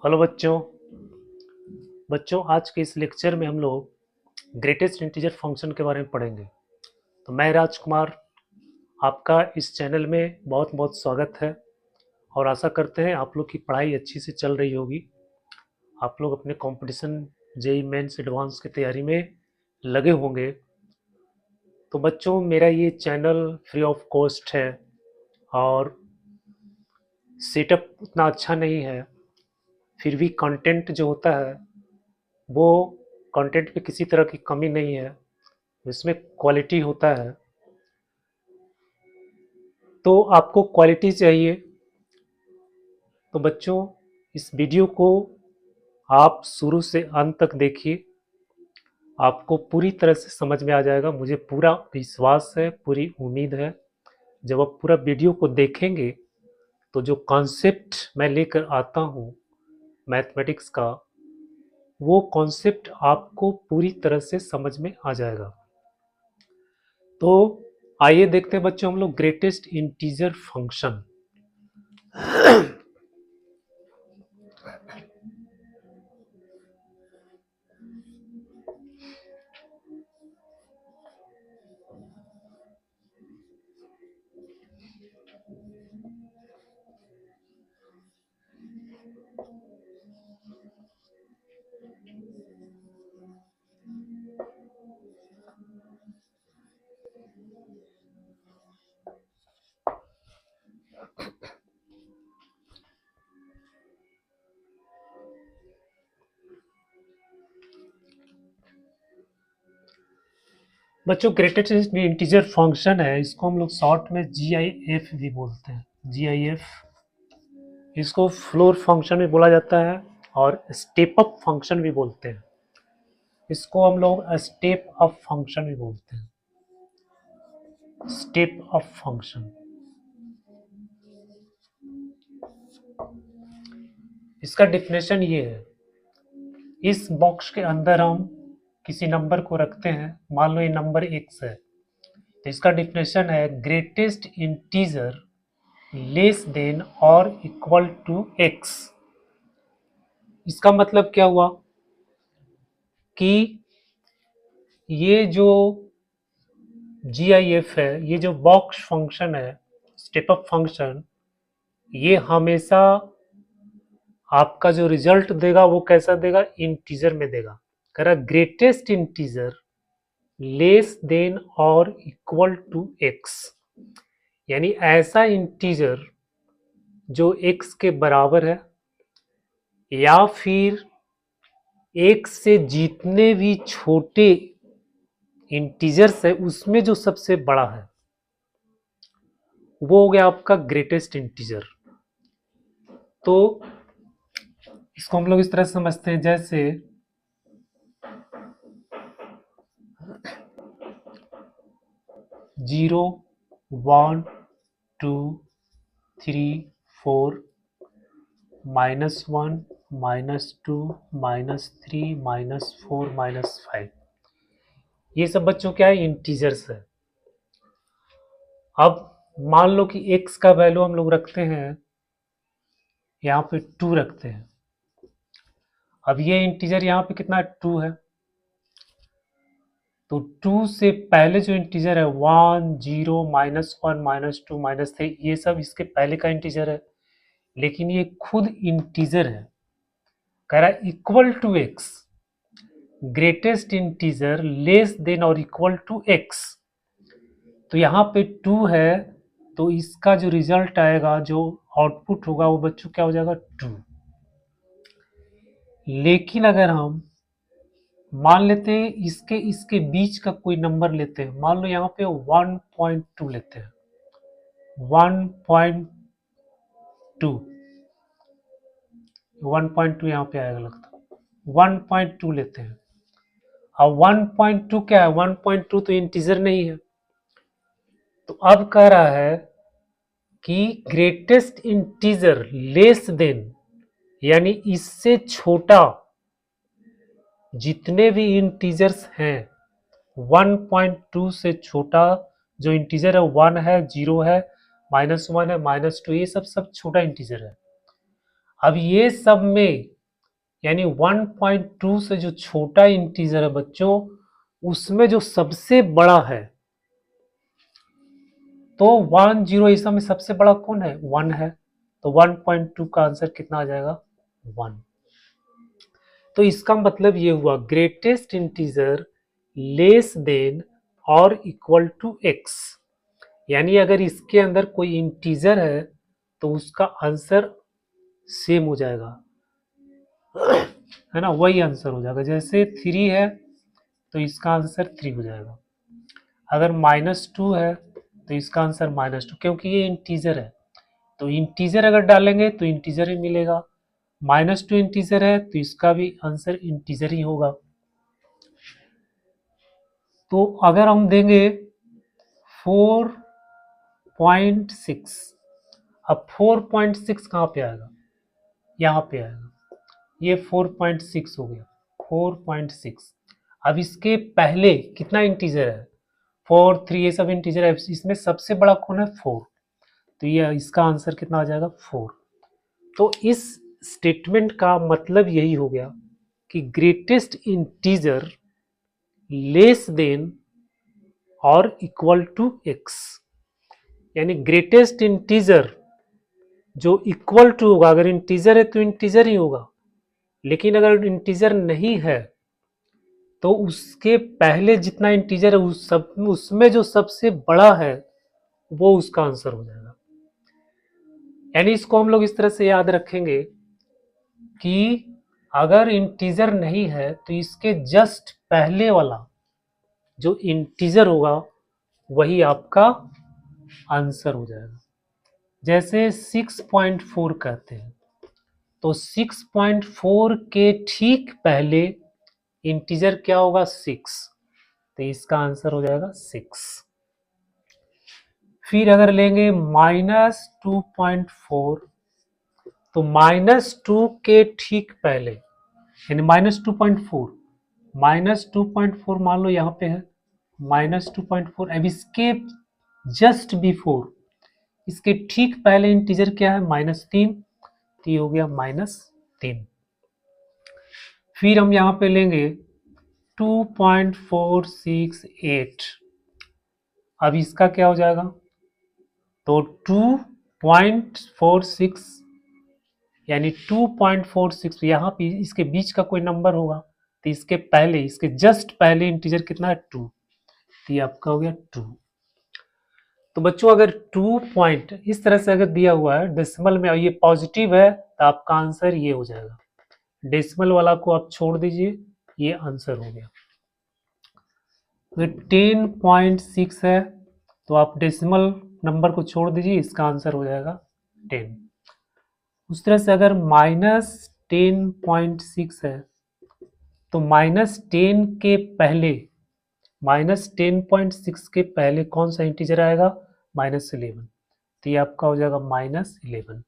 Hello बच्चों आज के इस लेक्चर में हम लोग ग्रेटेस्ट इंटीजर फंक्शन के बारे में पढ़ेंगे। तो मैं राजकुमार आपका इस चैनल में बहुत बहुत स्वागत है और आशा करते हैं आप लोग की पढ़ाई अच्छी से चल रही होगी। आप लोग अपने कंपटीशन जेई मेंस एडवांस की तैयारी में लगे होंगे। तो बच्चों मेरा ये चैनल फ्री ऑफ कॉस्ट है और सेटअप उतना अच्छा नहीं है, फिर भी कंटेंट जो होता है वो कंटेंट पे किसी तरह की कमी नहीं है, इसमें क्वालिटी होता है। तो आपको क्वालिटी चाहिए तो बच्चों इस वीडियो को आप शुरू से अंत तक देखिए, आपको पूरी तरह से समझ में आ जाएगा। मुझे पूरा विश्वास है, पूरी उम्मीद है, जब आप पूरा वीडियो को देखेंगे तो जो कॉन्सेप्ट मैं लेकर आता हूँ मैथमेटिक्स का, वो कॉन्सेप्ट आपको पूरी तरह से समझ में आ जाएगा। तो आइए देखते हैं बच्चों हम लोग ग्रेटेस्ट इंटीजर फंक्शन। बच्चों ग्रेटेस्ट इंटीजर फंक्शन है, इसको हम लोग शॉर्ट में GIF भी बोलते हैं। GIF, इसको फ्लोर फंक्शन भी बोला जाता है और स्टेप अप फंक्शन भी बोलते हैं। इसको हम लोग स्टेप अप फंक्शन भी बोलते हैं। स्टेप अप फंक्शन, इसका डेफिनेशन ये है, इस बॉक्स के अंदर हम किसी नंबर को रखते हैं, मान लो ये नंबर x है, तो इसका डेफिनेशन है ग्रेटेस्ट इंटीजर लेस देन और इक्वल टू x। इसका मतलब क्या हुआ कि ये जो GIF है, ये जो बॉक्स फंक्शन है, स्टेप अप फंक्शन, ये हमेशा आपका जो रिजल्ट देगा वो कैसा देगा, इंटीजर में देगा। कह रहा ग्रेटेस्ट इंटीजर लेस देन और इक्वल टू x, यानी ऐसा इंटीजर जो x के बराबर है या फिर x से जितने भी छोटे इंटीजर्स है उसमें जो सबसे बड़ा है वो हो गया आपका ग्रेटेस्ट इंटीजर। तो इसको हम लोग इस तरह से समझते हैं, जैसे 0 1 2 3 4 -1 -2 -3 -4 -5, ये सब बच्चों क्या है, इंटीजर्स है। अब मान लो कि x का वैल्यू हम लोग रखते हैं, यहाँ पे 2 रखते हैं। अब ये इंटीजर यहाँ पे कितना 2 है, तो 2 से पहले जो इंटीजर है 1 0 -1 -2 -3, ये सब इसके पहले का इंटीजर है, लेकिन ये खुद इंटीजर है। कह रहा है equal to x, greatest integer less than और इक्वल टू x। तो यहाँ पे 2 है, तो इसका जो रिजल्ट आएगा, जो आउटपुट होगा वो बच्चों क्या हो जाएगा 2। लेकिन अगर हम मान लेते हैं इसके इसके बीच का कोई नंबर लेते हैं, मान लो यहाँ पे 1.2 लेते हैं, 1.2 1.2 यहाँ पे आएगा लगता है, 1.2 लेते हैं। अब 1.2 क्या है, 1.2 तो इंटीजर नहीं है। तो अब कह रहा है कि ग्रेटेस्ट इंटीजर लेस देन, यानी इससे छोटा जितने भी इंटीजर्स हैं 1.2 से छोटा जो इंटीजर है 1 है, 0 है, -1 है, -2, ये सब छोटा इंटीजर है। अब ये सब में यानी 1.2 से जो छोटा इंटीजर है बच्चों, उसमें जो सबसे बड़ा है, तो 1 0 ये सब में सबसे बड़ा कौन है? 1 है। तो 1.2 का आंसर कितना आ जाएगा? 1। तो इसका मतलब ये हुआ ग्रेटेस्ट इंटीजर लेस देन और इक्वल टू x, यानी अगर इसके अंदर कोई इंटीजर है तो उसका आंसर सेम हो जाएगा, है ना, वही आंसर हो जाएगा। जैसे 3 है तो इसका आंसर 3 हो जाएगा, अगर -2 है तो इसका आंसर -2, क्योंकि ये इंटीजर है। तो इंटीजर अगर डालेंगे तो इंटीजर ही मिलेगा, -2 इंटीजर है तो इसका भी आंसर इंटीजर ही होगा। तो अगर हम देंगे 4.6, अब 4.6 कहाँ पे आएगा? यहाँ पे आएगा, ये 4.6 हो गया, 4.6। अब इसके पहले कितना इंटीजर है? 4 3 ये सब इंटीजर है, इसमें सबसे बड़ा कौन है? 4। तो ये इसका आंसर कितना आ जाएगा? 4। तो इस स्टेटमेंट का मतलब यही हो गया कि ग्रेटेस्ट इंटीजर लेस देन और इक्वल टू x, यानी ग्रेटेस्ट इंटीजर जो इक्वल टू होगा, अगर इंटीजर है तो इंटीजर ही होगा, लेकिन अगर इंटीजर नहीं है तो उसके पहले जितना इंटीजर है उसमें जो सबसे बड़ा है वो उसका आंसर हो जाएगा। यानी इसको हम लोग इस तरह से याद रखेंगे कि अगर इंटीजर नहीं है तो इसके जस्ट पहले वाला जो इंटीजर होगा वही आपका आंसर हो जाएगा। जैसे 6.4 कहते हैं, तो 6.4 के ठीक पहले इंटीजर क्या होगा? 6, तो इसका आंसर हो जाएगा 6। फिर अगर लेंगे -2.4, तो -2 के ठीक पहले यानी -2.4, -2.4 मान लो यहाँ पे है -2.4, अब इसके जस्ट बिफोर, इसके ठीक पहले इंटीजर क्या है? -3, तो ये हो गया -3। फिर हम यहाँ पे लेंगे 2.468, अब इसका क्या हो जाएगा? तो 2.46 यानी 2.46, यहाँ पे इसके बीच का कोई नंबर होगा, तो इसके पहले, इसके जस्ट पहले इंटीजर कितना है? 2, तो ये आपका हो गया 2। तो बच्चों अगर 2 पॉइंट इस तरह से अगर दिया हुआ है डेसिमल में और ये पॉजिटिव है तो आपका आंसर ये हो जाएगा। डेसिमल वाला को आप छोड़ दीजिए, ये आंसर हो गया। अगर 10.6 है तो आप डेसिमल नंबर को छोड़ दीजिए, इसका आंसर हो जाएगा 10। उस तरह से अगर -10.6 है तो -10 के पहले, -10.6 के पहले कौन सा इंटीजर आएगा? -11, तो ये आपका हो जाएगा -11।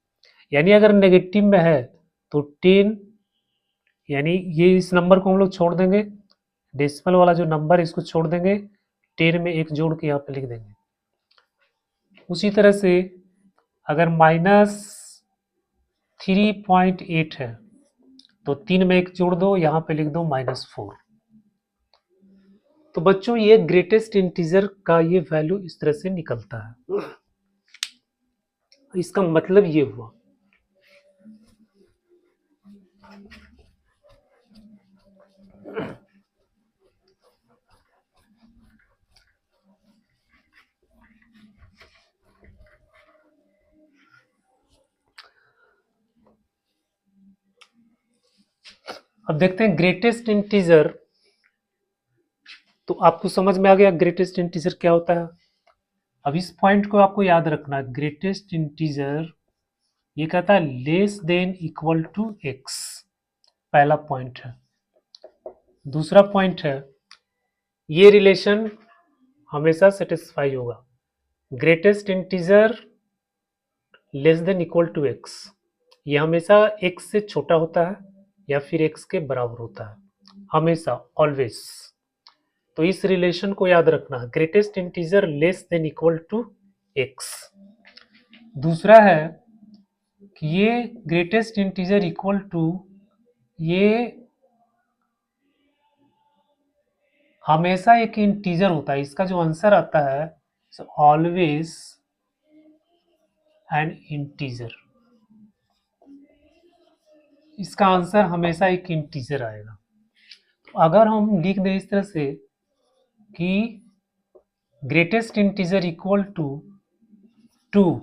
यानी अगर नेगेटिव में है तो 10, यानी ये इस नंबर को हम लोग छोड़ देंगे, डेसिमल वाला जो नंबर इसको छोड़ देंगे, 10 में एक जोड़ के यहाँ पे लिख देंगे। उसी तरह से अगर -3.8 है तो 3 में एक जोड़ दो, यहाँ पे लिख दो -4। तो बच्चों ये ग्रेटेस्ट इंटीजर का ये वैल्यू इस तरह से निकलता है। इसका मतलब ये हुआ। अब देखते हैं ग्रेटेस्ट इंटीजर, तो आपको समझ में आ गया ग्रेटेस्ट इंटीजर क्या होता है। अब इस पॉइंट को आपको याद रखना है, ग्रेटेस्ट इंटीजर ये कहता है less than equal to x, पहला पॉइंट है। दूसरा पॉइंट है ये रिलेशन हमेशा सेटिस्फाई होगा, greatest integer less than equal to x, ये हमेशा एक्स से छोटा होता है या फिर एक्स के बराबर होता है, हमेशा, ऑलवेज। तो इस रिलेशन को याद रखना, greatest integer less than equal to x. दूसरा है कि ये ग्रेटेस्ट इंटीजर इक्वल टू, ये हमेशा एक इंटीजर होता है, इसका जो आंसर आता है ऑलवेज एन इंटीजर, इसका आंसर हमेशा एक इंटीजर आएगा। तो अगर हम लिख दें इस तरह से कि ग्रेटेस्ट इंटीजर इक्वल टू 2,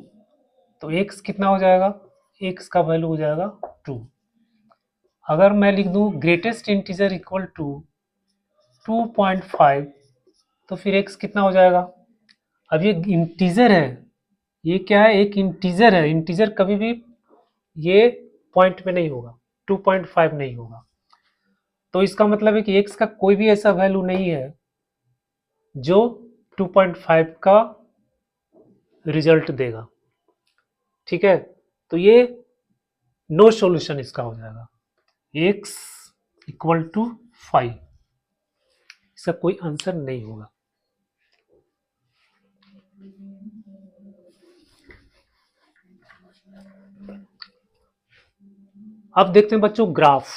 तो x कितना हो जाएगा, x का वैल्यू हो जाएगा 2। अगर मैं लिख दूं ग्रेटेस्ट इंटीजर इक्वल टू 2.5, तो फिर x कितना हो जाएगा। अब ये इंटीजर है, ये क्या है, एक इंटीजर है, इंटीजर कभी भी ये पॉइंट में नहीं होगा, 2.5 नहीं होगा। तो इसका मतलब है कि x का कोई भी ऐसा वैल्यू नहीं है जो 2.5 का रिजल्ट देगा, ठीक है। तो ये नो सॉल्यूशन इसका हो जाएगा, x इक्वल टू 5, इसका कोई आंसर नहीं होगा। अब देखते हैं बच्चों ग्राफ,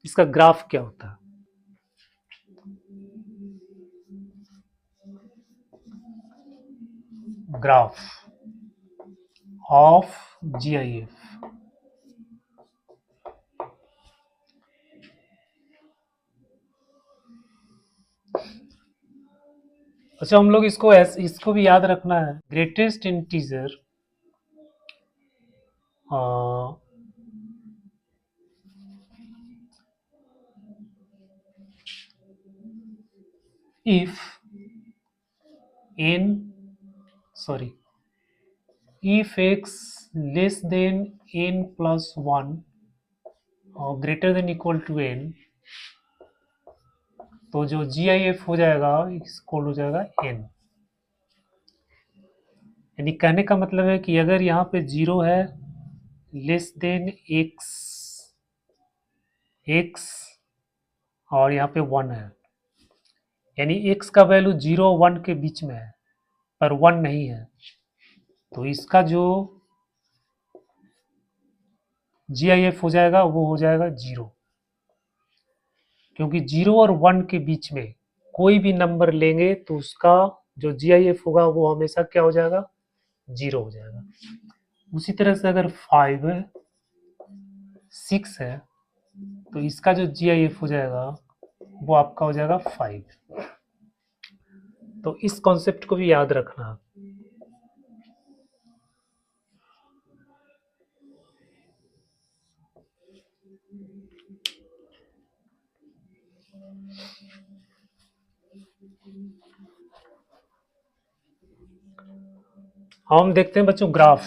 इसका ग्राफ क्या होता है। ग्राफ ऑफ GIF, अच्छा हम लोग इसको भी याद रखना है, greatest integer if if x less than n plus 1 और greater than equal to n, तो जो GIF हो जाएगा इक्वल हो जाएगा n। यानी कहने का मतलब है कि अगर यहाँ पे 0 है, लेस देन x और यहाँ पे 1 है, यानी x का वैल्यू 0 1 के बीच में है पर 1 नहीं है, तो इसका जो GIF हो जाएगा वो हो जाएगा 0, क्योंकि 0 और 1 के बीच में कोई भी नंबर लेंगे तो उसका जो GIF होगा वो हमेशा क्या हो जाएगा, 0 हो जाएगा। उसी तरह से अगर 5 है, 6 है, तो इसका जो GIF हो जाएगा वो आपका हो जाएगा 5। तो इस कॉन्सेप्ट को भी याद रखना। हम देखते हैं बच्चों ग्राफ।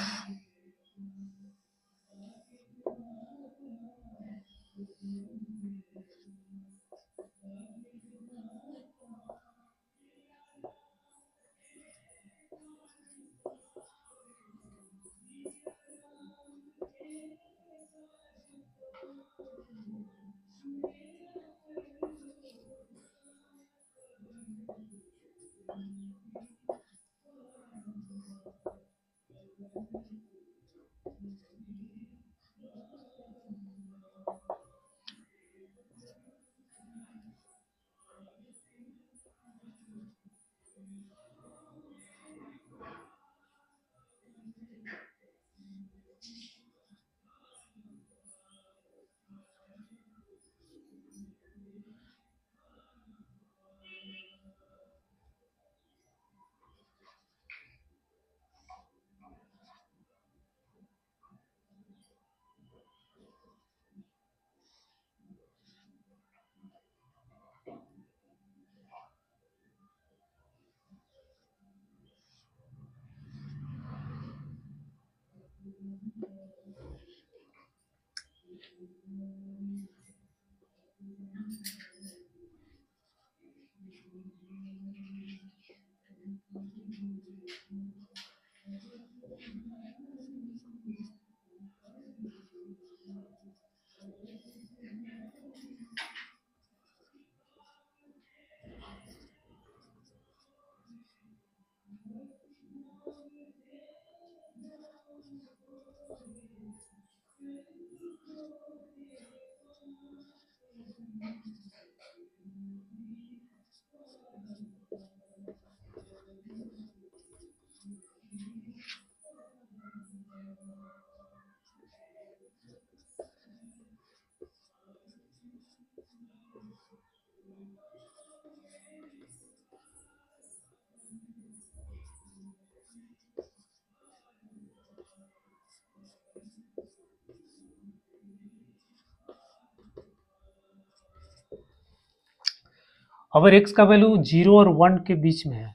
अगर x का वैल्यू 0 और 1 के बीच में है,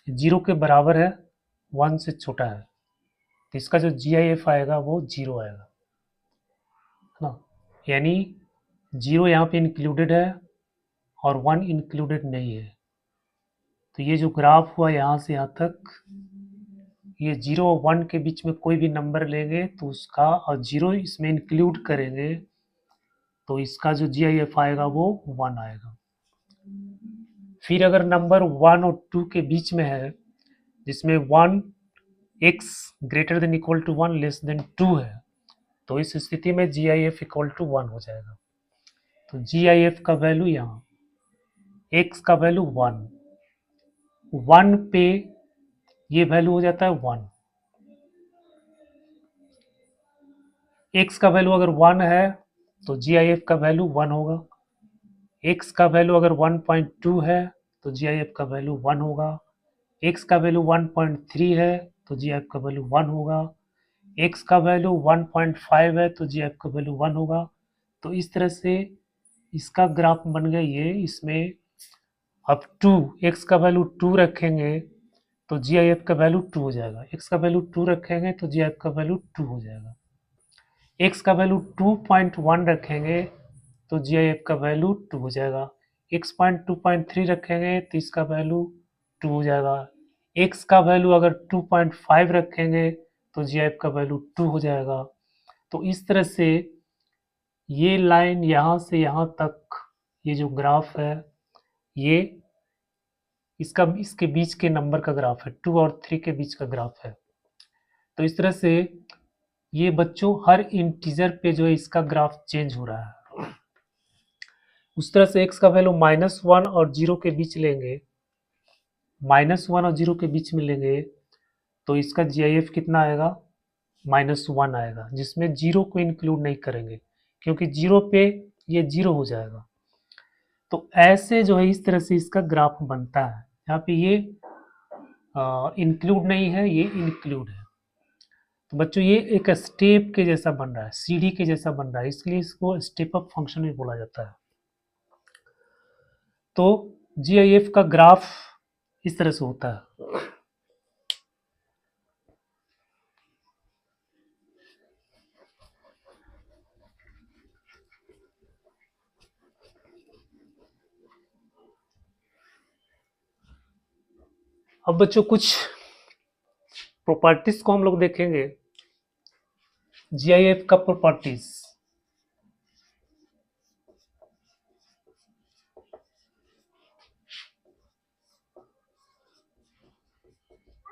0 के बराबर है, 1 से छोटा है, तो इसका जो GIF आएगा वो 0 आएगा, है ना। यानी 0 यहाँ पे इंक्लूडेड है और 1 इंक्लूडेड नहीं है। तो ये जो ग्राफ हुआ यहाँ से यहाँ तक, ये 0 और 1 के बीच में कोई भी नंबर लेंगे तो उसका, और 0 इसमें इंक्लूड करेंगे तो इसका जो GIF आएगा वो 1 आएगा। फिर अगर नंबर 1 और 2 के बीच में है, जिसमें 1 x greater than equal to 1 less than 2 है, तो इस स्थिति में GIF इक्वल टू 1 हो जाएगा। तो GIF का वैल्यू यहाँ, x का वैल्यू 1 पे ये वैल्यू हो जाता है 1। x का वैल्यू अगर 1 है तो GIF का वैल्यू 1 होगा। x का वैल्यू अगर 1.2 है तो GIF का वैल्यू 1 होगा। x का वैल्यू 1.3 है तो GIF का वैल्यू 1 होगा। x का वैल्यू 1.5 है तो GIF का वैल्यू 1 होगा। तो इस तरह से इसका ग्राफ बन गया ये। इसमें अब 2, x का वैल्यू 2 रखेंगे तो GIF का वैल्यू 2 हो जाएगा। x का वैल्यू 2 रखेंगे तो GIF का वैल्यू 2 हो जाएगा। x का वैल्यू 2.1 रखेंगे तो GIF का वैल्यू 2 हो जाएगा। x पॉइंट 2.3 रखेंगे तो इसका वैल्यू 2 हो जाएगा। x का वैल्यू अगर 2.5 रखेंगे तो GIF का वैल्यू 2 हो जाएगा। तो इस तरह से ये लाइन यहाँ से यहाँ तक, ये जो ग्राफ है, ये इसके बीच के नंबर का ग्राफ है, 2 और 3 के बीच का ग्राफ है। तो इस तरह से ये बच्चों हर इंटीजर पे जो है इसका ग्राफ चेंज हो रहा है। उस तरह से x का वैल्यू -1 और 0 के बीच लेंगे, -1 और 0 के बीच में लेंगे तो इसका GIF कितना आएगा, -1 आएगा, जिसमें 0 को इंक्लूड नहीं करेंगे क्योंकि 0 पे ये 0 हो जाएगा। तो ऐसे जो है इस तरह से इसका ग्राफ बनता है। यहाँ पे ये इंक्लूड नहीं है, ये इंक्लूड है। तो बच्चों ये एक स्टेप के जैसा बन रहा है, सीढ़ी के जैसा बन रहा है, इसलिए इसको स्टेप अप फंक्शन भी बोला जाता है। तो GIF का ग्राफ इस तरह से होता है। अब बच्चों कुछ प्रॉपर्टीज को हम लोग देखेंगे। GIF का properties,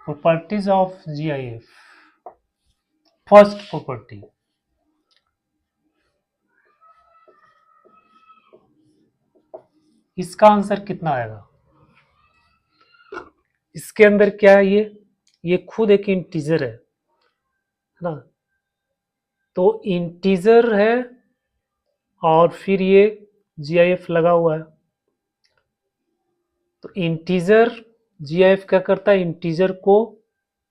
properties of GIF। First property, इसका आंसर कितना आएगा? इसके अंदर क्या है, ये खुद एक इंटीजर है ना। तो इंटीजर है और फिर ये GIF लगा हुआ है। तो इंटीजर GIF क्या करता है, इंटीजर को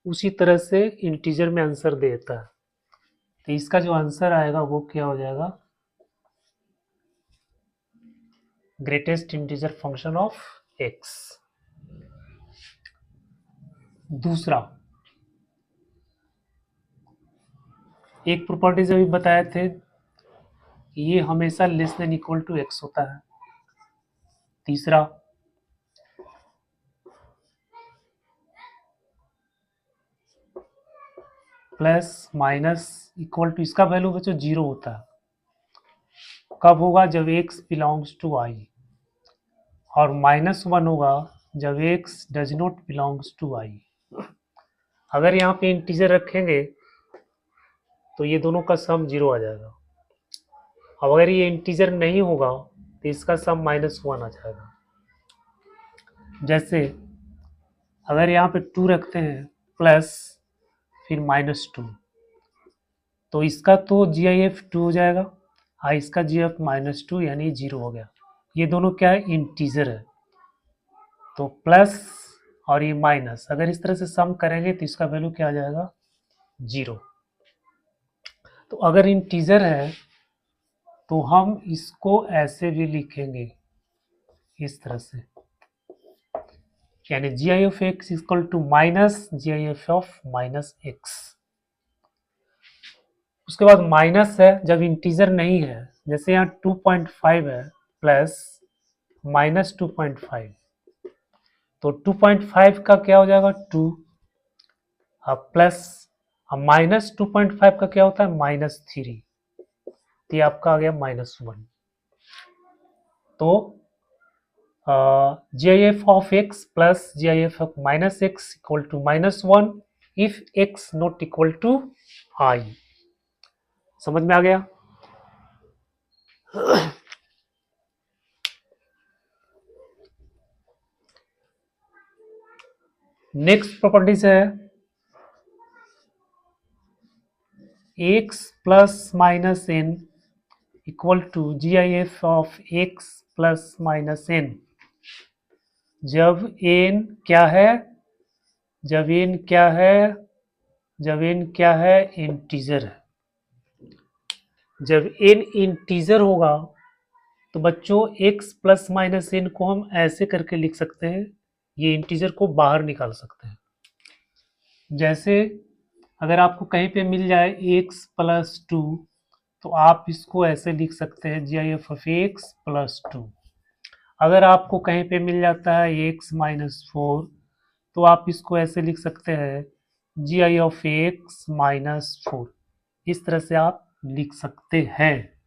उसी तरह से इंटीजर में आंसर देता है। तो इसका जो आंसर आएगा वो क्या हो जाएगा, greatest integer function of x। दूसरा, एक प्रॉपर्टीज अभी बताए थे, ये हमेशा less than equal to x होता है। तीसरा, प्लस माइनस इक्वल टू, इसका वैल्यू बच्चों 0 होता है। कब होगा, जब x बिलोंग्स टू i, और -1 होगा जब x does not belongs to i। अगर यहाँ पे इंटीजर रखेंगे तो ये दोनों का सम 0 आ जाएगा। अब अगर ये इंटीजर नहीं होगा तो इसका सम -1 आ जाएगा। जैसे अगर यहाँ पे 2 रखते हैं प्लस फिर -2, तो इसका तो GIF 2 हो जाएगा, इसका GIF -2 यानी 0 हो गया। ये दोनों क्या है, इंटीजर है। तो प्लस और ये माइनस, अगर इस तरह से सम करेंगे तो इसका वैल्यू क्या आ जाएगा, 0। तो अगर इंटीजर है तो हम इसको ऐसे भी लिखेंगे, इस तरह से। यानी G I of X equal to minus G I F of minus X. उसके बाद माइनस है जब इंटीजर नहीं है, जैसे यहाँ 2.5 है प्लस माइनस 2.5, तो 2.5 का क्या हो जाएगा 2, अब प्लस, अब माइनस 2.5 का क्या होता है -3, तो ये आपका आ गया -1। तो G I F of x plus G I F of minus X equal to -1 if X not equal to I. समझ में आ गया? नेक्स्ट प्रॉपर्टीज है X plus minus N equal to G I F of x plus minus N. जब N क्या है, जब N क्या है, जब एन क्या है इंटीजर है। जब एन इंटीजर होगा तो बच्चों x प्लस माइनस एन को हम ऐसे करके लिख सकते हैं, ये इंटीजर को बाहर निकाल सकते हैं। जैसे अगर आपको कहीं पे मिल जाए x प्लस 2, तो आप इसको ऐसे लिख सकते हैं G I F of x plus 2। अगर आपको कहीं पे मिल जाता है x माइनस 4, तो आप इसको ऐसे लिख सकते हैं G I of x minus 4। इस तरह से आप लिख सकते हैं।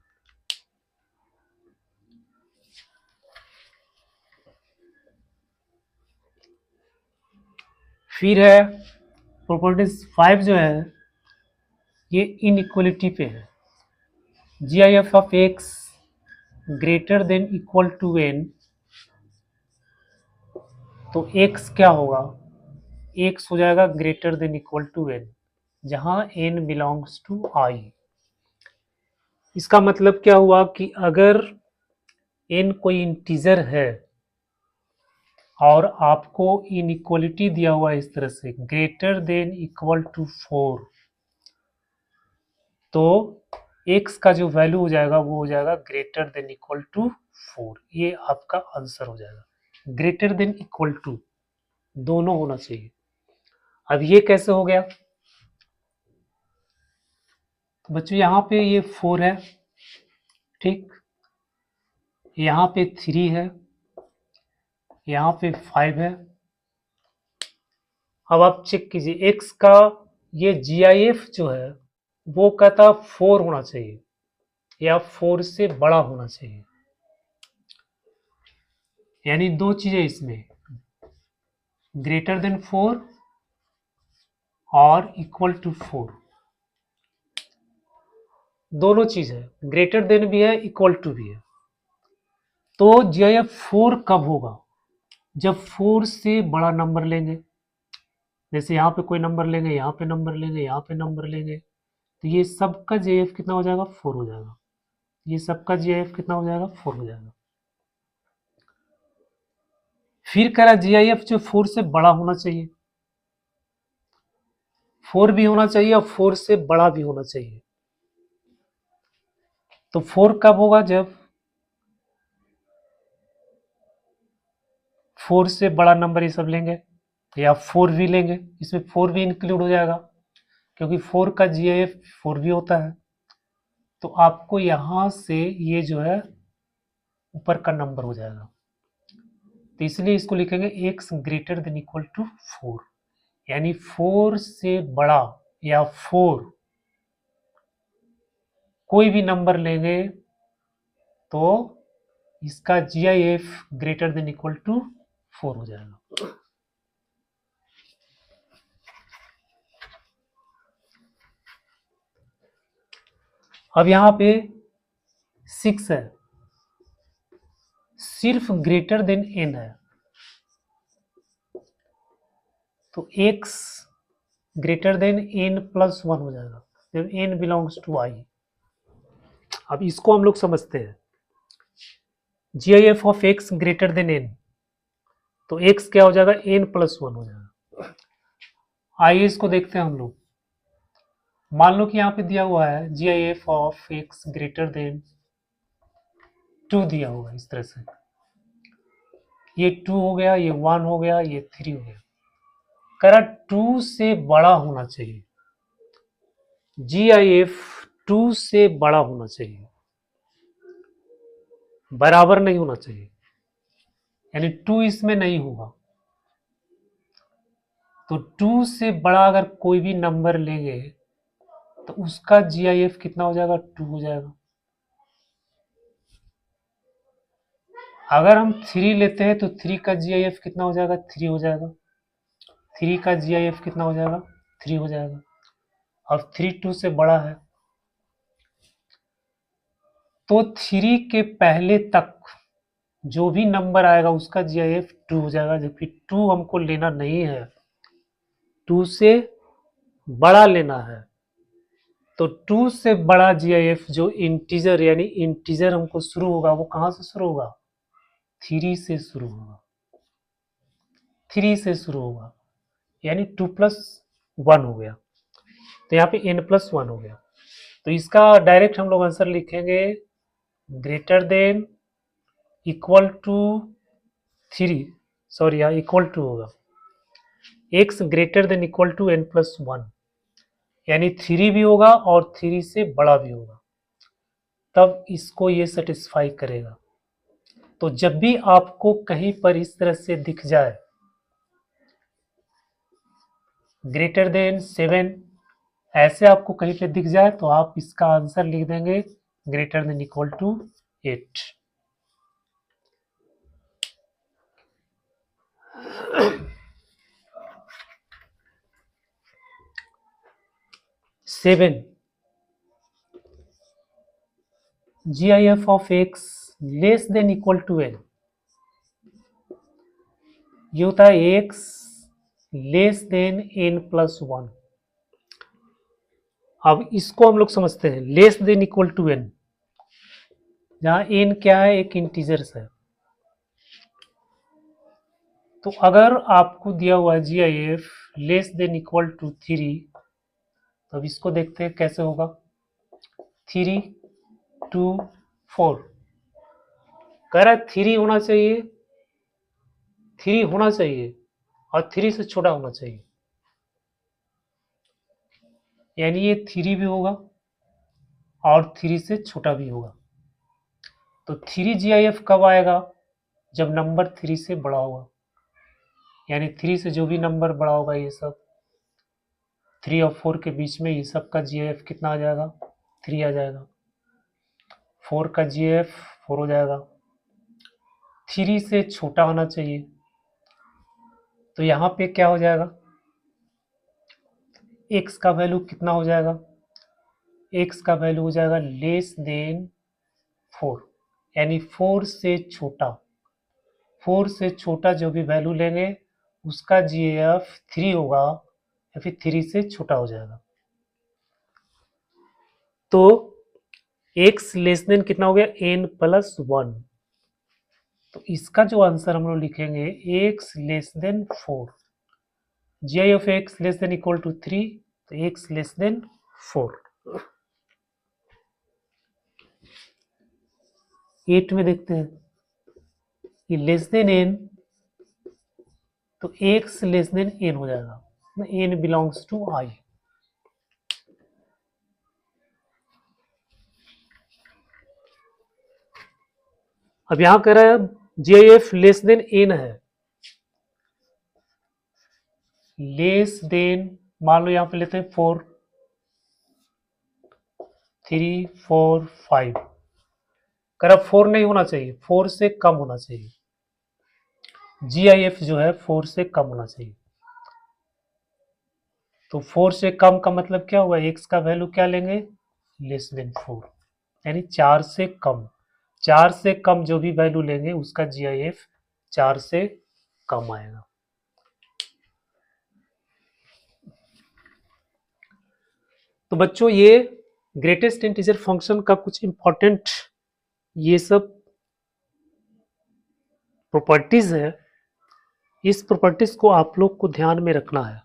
फिर है प्रॉपर्टीज 5 जो है ये इनइक्वलिटी पे है। G I F of X greater than equal to N, तो x क्या होगा, x हो जाएगा greater than equal to N, जहां n बिलोंग्स टू i। इसका मतलब क्या हुआ कि अगर n कोई इंटीजर है और आपको इनइक्वलिटी दिया हुआ है इस तरह से ग्रेटर देन इक्वल टू 4, तो x का जो वैल्यू हो जाएगा वो हो जाएगा ग्रेटर देन इक्वल टू 4। ये आपका आंसर हो जाएगा, ग्रेटर देन इक्वल टू दोनों होना चाहिए। अब ये कैसे हो गया, तो बच्चों यहाँ पे ये 4 है, ठीक, यहाँ पे 3 है, यहाँ पे 5 है। अब आप चेक कीजिए x का ये जी आई एफ जो है वो कहता 4 होना चाहिए या 4 से बड़ा होना चाहिए, यानी दो चीजें इसमें, ग्रेटर देन 4 और इक्वल टू 4, दोनों चीज है, ग्रेटर देन भी है इक्वल टू भी है। तो जी आई एफ 4 कब होगा, जब 4 से बड़ा नंबर लेंगे, जैसे यहाँ पे कोई नंबर लेंगे, यहाँ पे नंबर लेंगे, यहाँ पे नंबर लेंगे, तो ये सबका जी आई एफ कितना हो जाएगा 4 हो जाएगा, ये सबका जी आई एफ कितना हो जाएगा 4 हो जाएगा। फिर कह रहा जी आई एफ जो 4 से बड़ा होना चाहिए, 4 भी होना चाहिए और 4 से बड़ा भी होना चाहिए। तो 4 कब होगा, जब 4 से बड़ा नंबर ये सब लेंगे, या 4 भी लेंगे, इसमें 4 भी इंक्लूड हो जाएगा क्योंकि 4 का जी आई एफ 4 भी होता है। तो आपको यहां से ये जो है ऊपर का नंबर हो जाएगा, तो इसलिए इसको लिखेंगे x greater than equal to 4, यानी 4 से बड़ा या 4 कोई भी नंबर लेंगे तो इसका G I F greater than equal to 4 हो जाएगा। अब यहां पे 6 है, सिर्फ ग्रेटर देन n है, तो x greater than n plus 1 हो जाएगा जब n बिलोंग्स टू i। अब इसको हम लोग समझते हैं, G I F of X greater than n, तो x क्या हो जाएगा n प्लस 1 हो जाएगा। आइए इसको देखते हैं हम लोग। मान लो कि यहाँ पे दिया हुआ है G I F of X greater than 2 दिया हुआ है इस तरह से, ये 2 हो गया, ये 1 हो गया, ये 3 हो गया। कह रहा 2 से बड़ा होना चाहिए, GIF 2 से बड़ा होना चाहिए, बराबर नहीं होना चाहिए, यानी 2 इसमें नहीं होगा। तो 2 से बड़ा अगर कोई भी नंबर लेंगे तो उसका GIF कितना हो जाएगा, 2 हो जाएगा। अगर हम 3 लेते हैं तो 3 का GIF कितना हो जाएगा, 3 हो जाएगा। 3 का GIF कितना हो जाएगा, 3 हो जाएगा। अब 3 2 से बड़ा है, तो 3 के पहले तक जो भी नंबर आएगा उसका GIF 2 हो जाएगा, जबकि 2 हमको लेना नहीं है, 2 से बड़ा लेना है। तो 2 से बड़ा GIF जो इंटीजर, यानी इंटीजर हमको शुरू होगा, वो कहाँ से शुरू होगा, 3 से शुरू होगा। 3 से शुरू होगा, यानी 2 प्लस 1 हो गया। तो यहाँ पे n प्लस 1 हो गया। तो इसका डायरेक्ट हम लोग आंसर लिखेंगे greater than equal to 3, sorry यहाँ इक्वल टू होगा, x greater than equal to n plus 1, यानी 3 भी होगा और 3 से बड़ा भी होगा, तब इसको ये सेटिस्फाई करेगा। तो जब भी आपको कहीं पर इस तरह से दिख जाए ग्रेटर देन 7, ऐसे आपको कहीं पे दिख जाए तो आप इसका आंसर लिख देंगे greater than equal to 8। Seven, GIF of x less than equal to n, ये होता है x less than n plus 1। अब इसको हम लोग समझते हैं less than equal to n, जहां n क्या है, एक इंटीजर्स है। तो अगर आपको दिया हुआ है GIF less than equal to 3, तो अब इसको देखते हैं कैसे होगा। 3 2 4, कह रहा है 3 होना चाहिए, 3 होना चाहिए और 3 से छोटा होना चाहिए, यानी ये 3 भी होगा और 3 से छोटा भी होगा। तो 3 GIF कब आएगा, जब नंबर 3 से बड़ा होगा, यानी 3 से जो भी नंबर बड़ा होगा, ये सब 3 और 4 के बीच में, ये सब का GIF कितना आ जाएगा, 3 आ जाएगा। 4 का GIF 4 हो जाएगा। 3 से छोटा होना चाहिए, तो यहाँ पे क्या हो जाएगा, x का वैल्यू कितना हो जाएगा, x का वैल्यू हो जाएगा लेस देन 4, यानी 4 से छोटा। 4 से छोटा जो भी वैल्यू लेंगे उसका GIF 3 होगा, या फिर 3 से छोटा हो जाएगा। तो x लेस देन कितना हो गया, n प्लस 1। तो इसका जो आंसर हम लोग लिखेंगे x less than 4, GIF x less than equal to 3, तो x लेस देन 4। 8 में देखते हैं, ये लेस देन n, तो x लेस देन n हो जाएगा, n बिलोंग्स टू I। अब यहां कह रहा है GIF लेस देन n है, लेस देन, मान लो यहां पे लेते हैं 4 3 4 5, कर 4 नहीं होना चाहिए, 4 से कम होना चाहिए, GIF जो है 4 से कम होना चाहिए। तो 4 से कम का मतलब क्या हुआ, x का वैल्यू क्या लेंगे, लेस देन 4, यानी 4 से कम। 4 से कम जो भी वैल्यू लेंगे उसका GIF 4 से कम आएगा। तो बच्चों ये ग्रेटेस्ट इंटीजर फंक्शन का कुछ इंपॉर्टेंट ये सब प्रॉपर्टीज है, इस प्रॉपर्टीज को आप लोग को ध्यान में रखना है।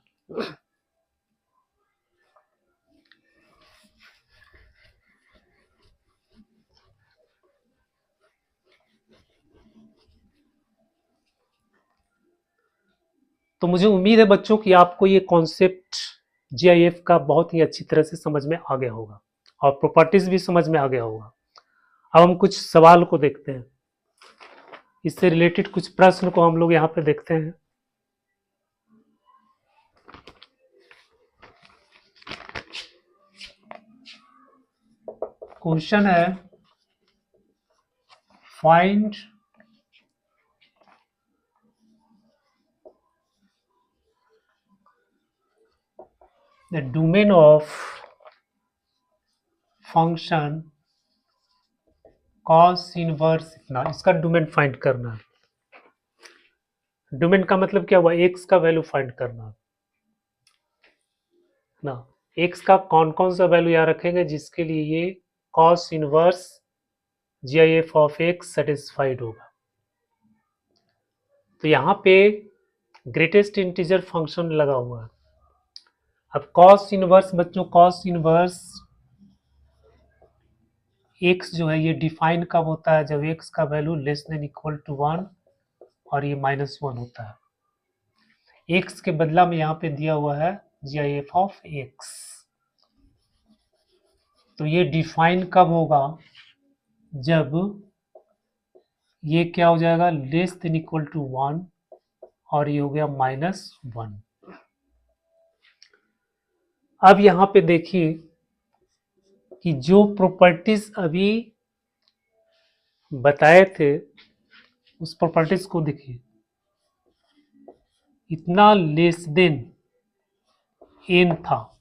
तो मुझे उम्मीद है बच्चों कि आपको ये कॉन्सेप्ट जीआईएफ का बहुत ही अच्छी तरह से समझ में आ गया होगा और प्रॉपर्टीज भी समझ में आ गया होगा। अब हम कुछ सवाल को देखते हैं, इससे रिलेटेड कुछ प्रश्न को हम लोग यहाँ पे देखते हैं। क्वेश्चन है find the domain of function cos inverse इतना, इसका डोमेन फाइंड करना है। डोमेन का मतलब क्या हुआ, एक्स का वैल्यू फाइंड करना ना। एक्स का कौन कौन सा वैल्यू यहाँ रखेंगे जिसके लिए ये cos inverse GIF of x satisfied होगा। तो यहाँ पे ग्रेटेस्ट इंटीजर फंक्शन लगा हुआ है। अब कॉस इनवर्स बच्चों, कॉस इनवर्स एक्स जो है ये डिफाइन कब होता है, जब एक्स का value less than equal to 1 और ये -1 होता है। एक्स के बदला में यहाँ पे दिया हुआ है जीआईएफ ऑफ एक्स। तो ये डिफाइन कब होगा, जब ये क्या हो जाएगा लेस देन इक्वल टू 1 और ये हो गया -1। अब यहाँ पे देखिए कि जो प्रॉपर्टीज अभी बताए थे उस प्रॉपर्टीज को देखिए, इतना लेस देन n था,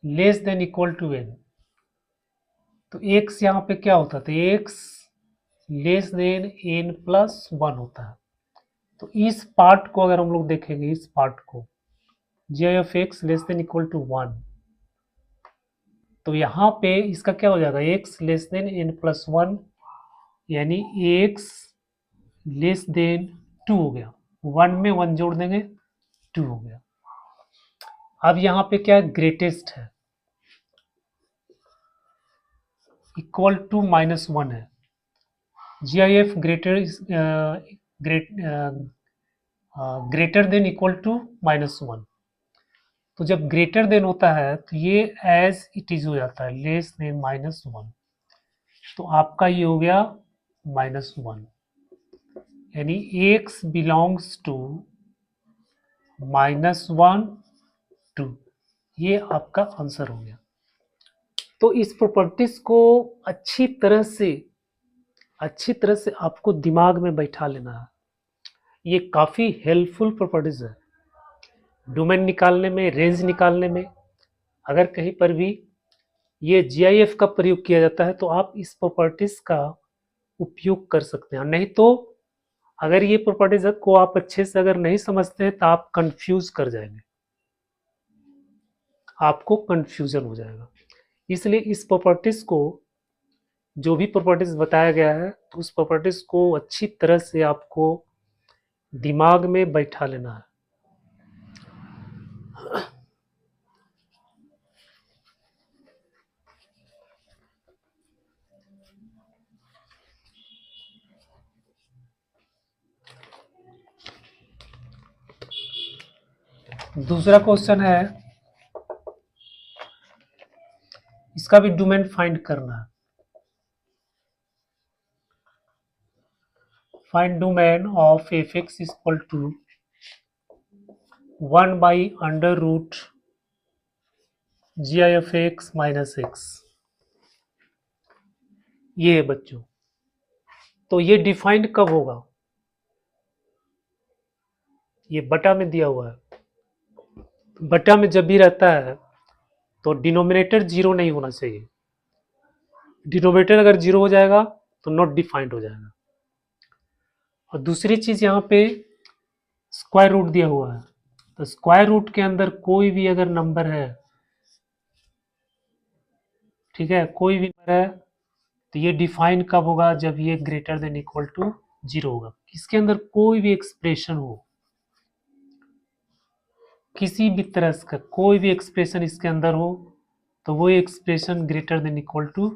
less than equal to n, तो x यहाँ पे क्या होता था, x less than n plus 1 होता है। तो इस पार्ट को अगर हम लोग देखेंगे, इस पार्ट को G of x less than equal to 1, तो यहाँ पे इसका क्या हो जाएगा, x less than n plus 1 यानी x लेस देन 2 हो गया। 1 में 1 जोड़ देंगे 2 हो गया। अब यहाँ पे क्या ग्रेटेस्ट है, इक्वल टू -1 है। G I F greater than equal to -1। तो जब ग्रेटर देन होता है तो ये एज इट इज हो जाता है लेस देन -1। तो आपका ये हो गया -1, यानी x बिलोंग्स टू -1 2, ये आपका आंसर हो गया। तो इस प्रॉपर्टीज को अच्छी तरह से आपको दिमाग में बैठा लेना है। ये काफ़ी हेल्पफुल प्रॉपर्टीज है डोमेन निकालने में, रेंज निकालने में। अगर कहीं पर भी ये जीआईएफ का प्रयोग किया जाता है तो आप इस प्रॉपर्टीज का उपयोग कर सकते हैं। नहीं तो अगर ये प्रॉपर्टीज को आप अच्छे से अगर नहीं समझते हैं तो आप कंफ्यूज कर जाएंगे, आपको कंफ्यूजन हो जाएगा। इसलिए इस प्रॉपर्टीज को, जो भी प्रॉपर्टीज बताया गया है, तो उस प्रॉपर्टीज को अच्छी तरह से आपको दिमाग में बैठा लेना है। दूसरा क्वेश्चन है, इसका भी डोमेन फाइंड करना है। Find domain of f x is equal to 1/√GI of x minus x. ये है बच्चों। तो ये डिफाइंड कब होगा, ये बटा में दिया हुआ है। बटा में जब भी रहता है तो डिनोमिनेटर 0 नहीं होना चाहिए। डिनोमिनेटर अगर 0 हो जाएगा तो नॉट डिफाइंड हो जाएगा। और दूसरी चीज यहाँ पे स्क्वायर रूट दिया हुआ है, तो स्क्वायर रूट के अंदर कोई भी अगर नंबर है, ठीक है, कोई भी नंबर है, तो ये डिफाइन कब होगा, जब ये ग्रेटर देन इक्वल टू 0 होगा। इसके अंदर कोई भी एक्सप्रेशन हो, किसी भी तरह का कोई भी एक्सप्रेशन इसके अंदर हो, तो वो expression greater than equal to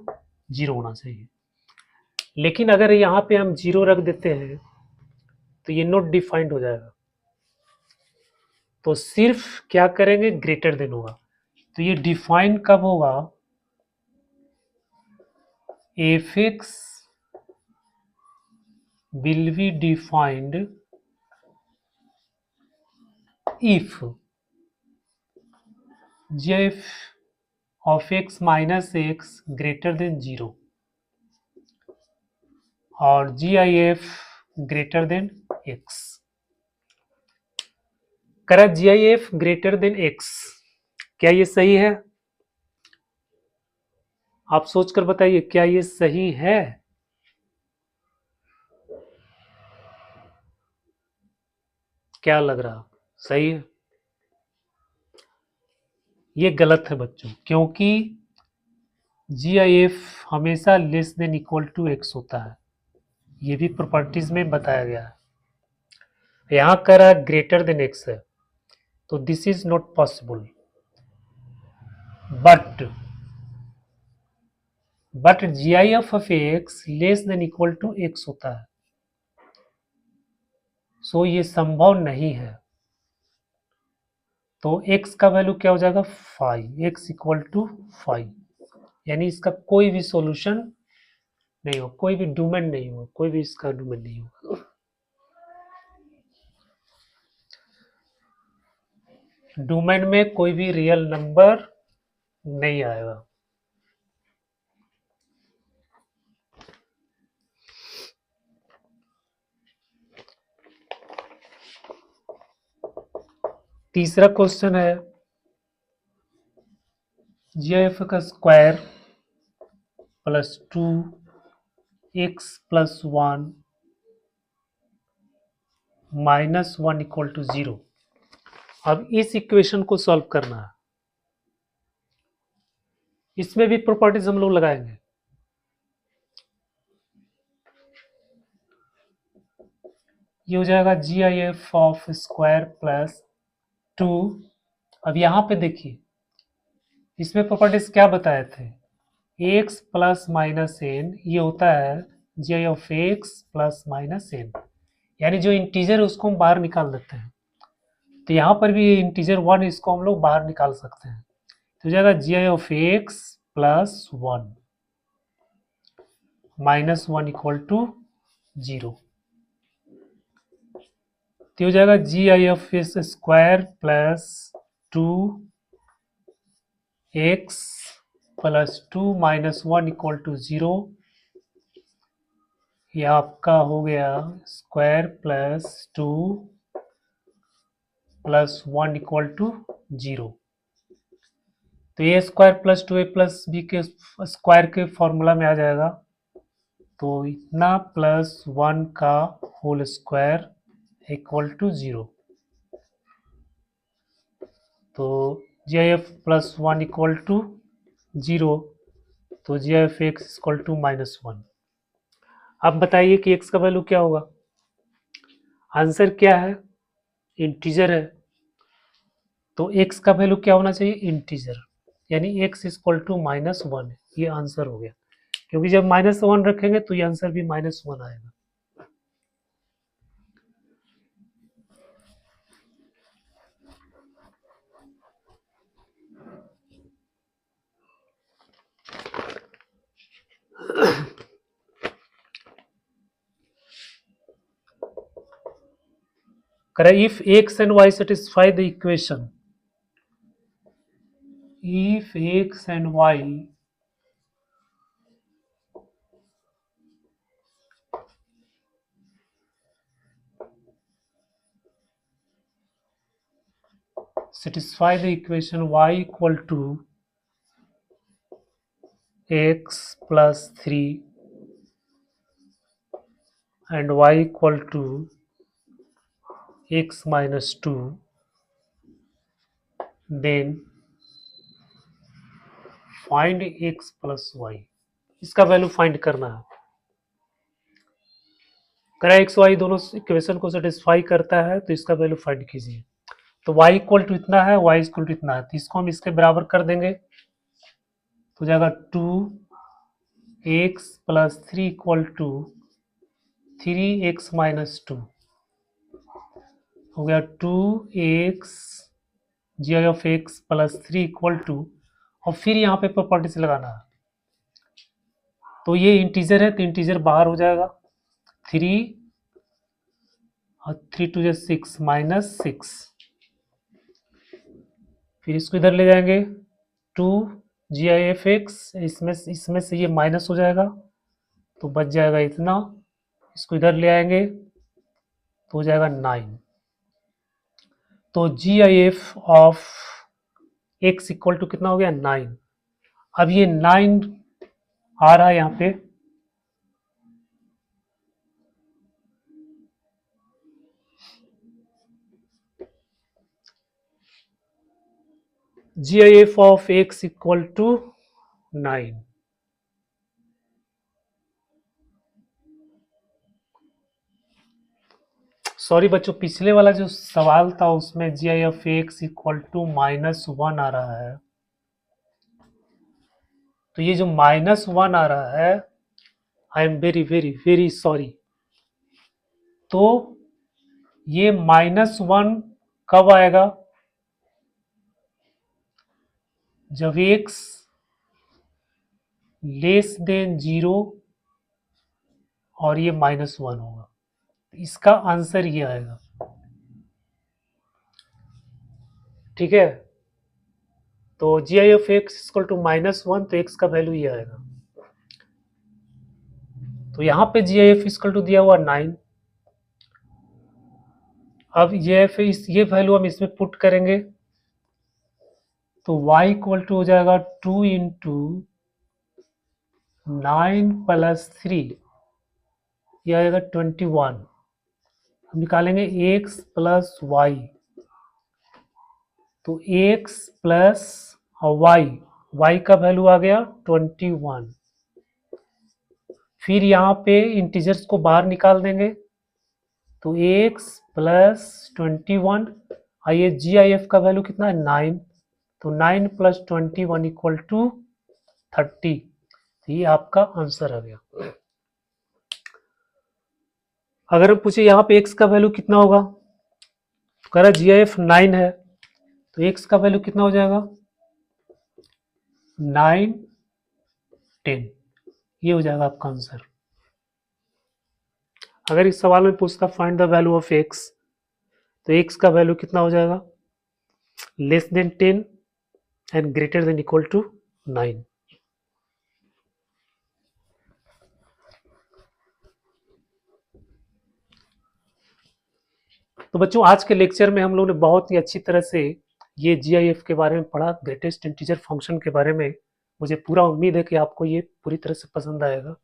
0 होना चाहिए। लेकिन अगर यहाँ पे हम 0 रख देते हैं तो ये नॉट डिफाइंड हो जाएगा। तो सिर्फ क्या करेंगे, ग्रेटर देन होगा। तो ये डिफाइन कब होगा, F X will be defined if GIF of x minus X greater than 0 और G I F greater than X. करा G I F greater than X, क्या ये सही है? आप सोचकर बताइए, क्या ये सही है? क्या लग रहा, सही है? ये गलत है बच्चों, क्योंकि जी आई एफ हमेशा less than equal to x होता है, ये भी प्रॉपर्टीज में बताया गया है। यहां करा ग्रेटर देन एक्स है, तो this is not possible. But G I F of x less than equal to x होता है, सो ये संभव नहीं है। तो x का वैल्यू क्या हो जाएगा, 5, x इक्वल टू 5, यानी इसका कोई भी सॉल्यूशन नहीं हो, कोई भी डोमेन नहीं हो, कोई भी इसका डोमेन नहीं होगा। डोमेन में कोई भी रियल नंबर नहीं आएगा। तीसरा क्वेश्चन है, जी आई एफ का square plus 2x plus 1 minus 1 equal to 0। अब इस इक्वेशन को सॉल्व करना है, इसमें भी प्रॉपर्टीज हम लोग लगाएंगे। ये हो जाएगा G I F of square plus 2। अब यहां पे देखिए, इसमें प्रॉपर्टीज क्या बताए थे, एक्स प्लस माइनस एन, ये होता है G I of x plus minus N, यानी जो इंटीजर है उसको हम बाहर निकाल देते हैं। तो यहाँ पर भी इंटीजर 1, इसको हम लोग बाहर निकाल सकते हैं। तो हो जाएगा G I of x plus 1 minus 1 equal to 0। तो हो जाएगा G I of S square plus 2x plus 2 minus 1 equal to 0। ये आपका हो गया square plus 2 plus 1 equal to 0। तो ये square plus 2a plus B के स्क्वायर के फॉर्मूला में आ जाएगा, तो इतना प्लस 1 का होल स्क्वायर इक्वल टू 0। तो G I F plus 1 equal to 0, तो G I F X equal to minus 1। अब बताइए कि x का वैल्यू क्या होगा। आंसर क्या है, इंटीजर है, तो x का वैल्यू क्या होना चाहिए, इंटीजर, यानी x इक्वल टू माइनस 1। ये आंसर हो गया, क्योंकि जब माइनस 1 रखेंगे तो ये आंसर भी माइनस 1 आएगा। if x and y satisfy the equation, if x and y satisfy the equation y equal to x plus 3 and y equal to x minus 2, then find x plus y। इसका value find करना है। करा x Y दोनों equation को satisfy करता है तो इसका वैल्यू फाइंड कीजिए। तो y इक्वल टू इतना है, y इक्वल टू इतना है, तो इसको हम इसके बराबर कर देंगे, तो जाएगा 2x plus 3 equal to 3x minus 2 हो गया 2x G of x plus 3 equal to, और फिर यहाँ पे प्रॉपर्टी से लगाना है। तो ये इंटीजर है तो इंटीजर बाहर हो जाएगा, 3 और 3 टू 6 माइनस 6, फिर इसको इधर ले जाएंगे 2 जी आई एफ एक्स, इसमें से ये माइनस हो जाएगा तो बच जाएगा इतना, इसको इधर ले आएंगे तो हो जाएगा 9। तो G I F of X equal to कितना हो गया 9। अब ये 9 आ रहा है यहाँ पे, G I F of X equal to 9। Sorry बच्चों, पिछले वाला जो सवाल था उसमें G I F X equal to -1 आ रहा है, तो ये जो -1 आ रहा है, I am very very very sorry. तो ये -1 कब आएगा, जब x लेस देन 0 और ये -1 होगा, इसका आंसर ये आएगा। ठीक है, तो G I F X equal to -1, तो x का वैल्यू ये आएगा। तो यहाँ पे G I F equal to दिया हुआ 9। अब ये वैल्यू हम इसमें पुट करेंगे तो y इक्वल टू हो जाएगा 2 इंटू 9 प्लस 3, ये आएगा 21। हम निकालेंगे x प्लस वाई, तो x प्लस y का वैल्यू आ गया 21। फिर यहाँ पे इंटीजर्स को बाहर निकाल देंगे तो x प्लस 21, आइए जी आई एफ का वैल्यू कितना है 9, तो 9 प्लस 21 इक्वल टू 30। ये आपका आंसर आ गया। अगर पूछे यहाँ पे x का वैल्यू कितना होगा, तो कह रहा जी आई एफ 9 है, तो x का वैल्यू कितना हो जाएगा 9 10, ये हो जाएगा आपका आंसर। अगर इस सवाल में पूछता find the value of x, तो x का वैल्यू कितना हो जाएगा less than 10 and greater than equal to 9। तो बच्चों, आज के लेक्चर में हम लोगों ने बहुत ही अच्छी तरह से ये जीआईएफ के बारे में पढ़ा, ग्रेटेस्ट इंटीजर फंक्शन के बारे में। मुझे पूरा उम्मीद है कि आपको ये पूरी तरह से पसंद आएगा,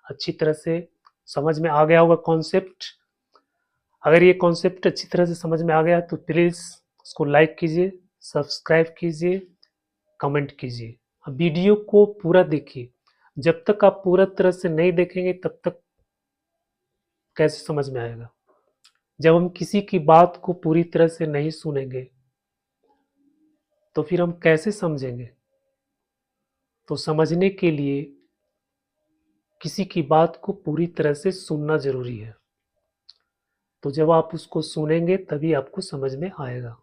अच्छी तरह से समझ में आ गया होगा कॉन्सेप्ट। अगर ये कॉन्सेप्ट अच्छी तरह से समझ में आ गया तो प्लीज़ उसको लाइक कीजिए, सब्सक्राइब कीजिए, कमेंट कीजिए। अब वीडियो को पूरा देखिए, जब तक आप पूरा तरह से नहीं देखेंगे तब तक कैसे समझ में आएगा। जब हम किसी की बात को पूरी तरह से नहीं सुनेंगे तो फिर हम कैसे समझेंगे। तो समझने के लिए किसी की बात को पूरी तरह से सुनना जरूरी है, तो जब आप उसको सुनेंगे तभी आपको समझ में आएगा।